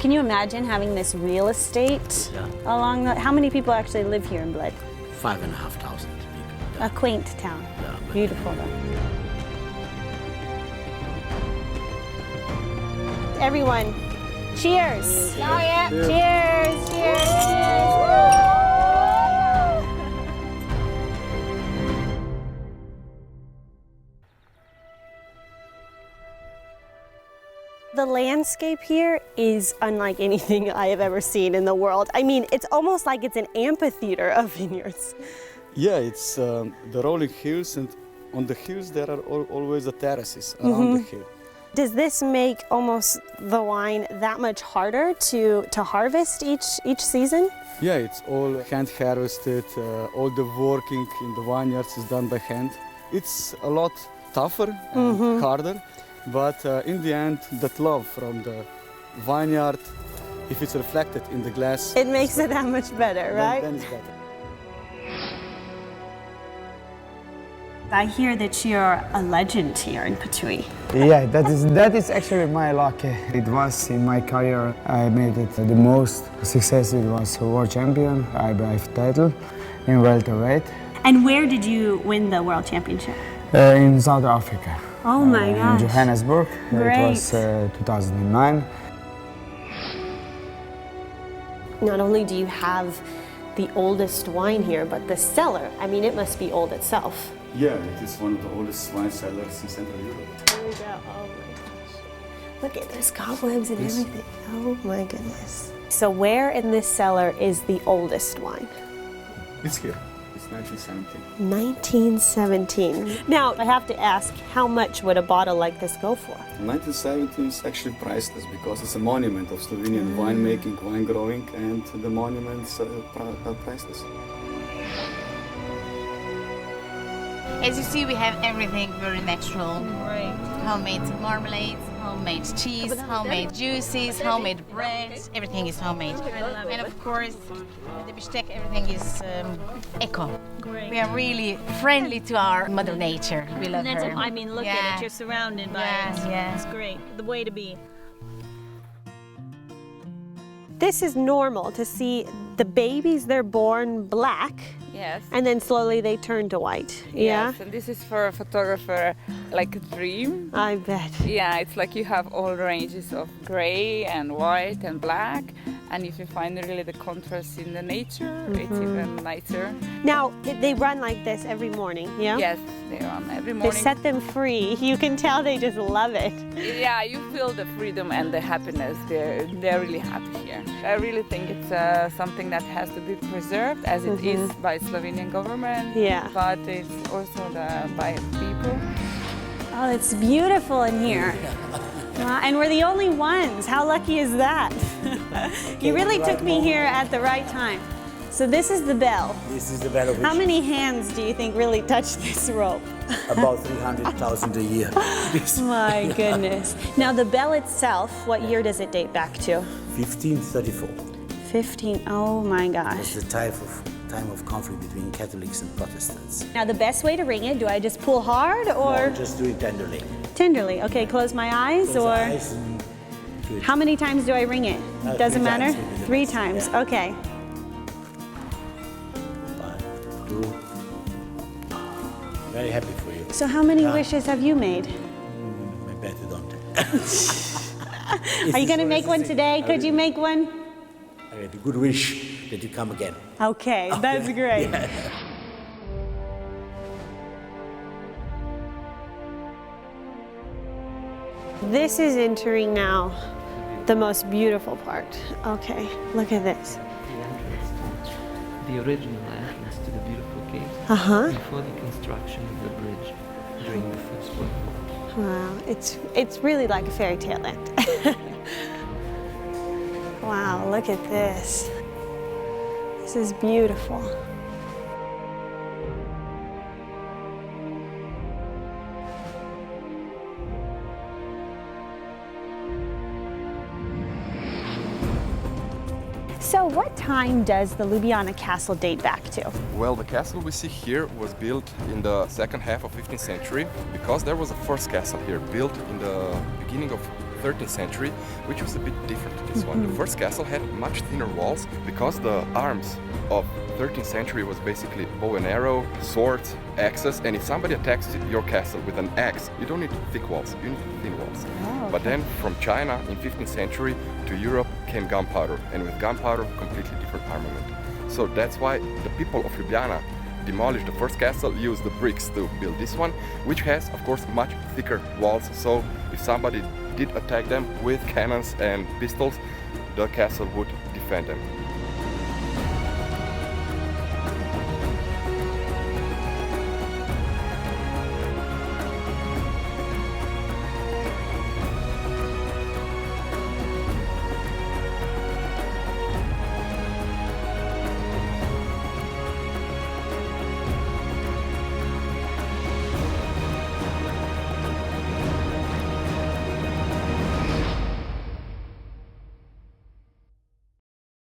Can you imagine having this real estate along the... How many people actually live here in Bled? 5,500 people. A quaint town. Beautiful though. Everyone, cheers! Cheers! Cheers! Cheers! The landscape here is unlike anything I have ever seen in the world. I mean, it's almost like it's an amphitheater of vineyards. Yeah, it's the rolling hills, and on the hills there are always the terraces around the hill. Does this make almost the wine that much harder to harvest each season? Yeah, it's all hand harvested. All the working in the vineyards is done by hand. It's a lot tougher and harder, but in the end, that love from the vineyard, if it's reflected in the glass, it makes it that much better, right? Then it's better. I hear that you're a legend here in Patui. Yeah, that is actually my luck. It was in my career I made it the most success. It was world champion, IBF title in welterweight. And where did you win the world championship? In South Africa. Oh my gosh. In Johannesburg. Great. It was 2009. Not only do you have the oldest wine here, but the cellar, I mean, it must be old itself. Yeah, it is one of the oldest wine cellars in Central Europe. There we go. Oh my gosh. Look at there's cobwebs and everything. Oh my goodness. So where in this cellar is the oldest wine? It's here. It's 1917. 1917. Now, I have to ask, how much would a bottle like this go for? 1917 is actually priceless because it's a monument of Slovenian winemaking, wine growing, and the monuments are priceless. As you see, we have everything very natural. Right. Homemade marmalades, homemade cheese, homemade juices, homemade bread. Everything is homemade. And of course, the bistec, everything is eco. Great. We are really friendly to our Mother Nature. We love her. I mean, look at it. You're surrounded by it. Yeah. It's great. The way to be. This is normal to see the babies, they're born black. Yes. And then slowly they turn to white. Yeah? Yes, and this is for a photographer like a dream. I bet. Yeah, it's like you have all ranges of gray and white and black, and if you find really the contrast in the nature, it's even nicer. Now, they run like this every morning, yeah? Yes, they run every To morning. set them free, you can tell they just love it. Yeah, you feel the freedom and the happiness. They're really happy here. I really think it's something that has to be preserved, as it is by Slovenian government. Yeah. But it's also by people. Oh, it's beautiful in here. Wow, and we're the only ones. How lucky is that? You really took me here at the right time. So this is the bell. This is the bell of How many hands do you think really touch this rope? about 300,000 a year. My goodness. Now the bell itself, what year does it date back to? 1534. 15, oh my gosh. It's the time of conflict between Catholics and Protestants. Now the best way to ring it, do I just pull hard or? No, just do it tenderly. Tenderly, okay, close my eyes Close or? the eyes and do it. How many times do I ring it? Doesn't 3 matter? times will be the 3 best, times, yeah. okay. 1, 2. Very happy for you. So how many wishes have you made? I bet you don't. Are you gonna make one today? Could you make one? I had a good wish that you come again. Okay, that's great. Yeah. This is entering now the most beautiful part. Okay, look at this. The original entrance to the beautiful cave before the construction of the bridge during the First World War. Wow, it's really like a fairy tale land. Wow, look at this. This is beautiful. So what time does the Ljubljana castle date back to? Well, the castle we see here was built in the second half of 15th century because there was a first castle here built in the beginning of 13th century, which was a bit different to this one. The first castle had much thinner walls because the arms of 13th century was basically bow and arrow, swords, axes, and if somebody attacks your castle with an axe, you don't need thick walls, you need thin walls. But then from China in 15th century to Europe came gunpowder, and with gunpowder, completely different armament. So that's why the people of Ljubljana demolished the first castle, used the bricks to build this one, which has, of course, much thicker walls. So if somebody did attack them with cannons and pistols, the castle would defend them.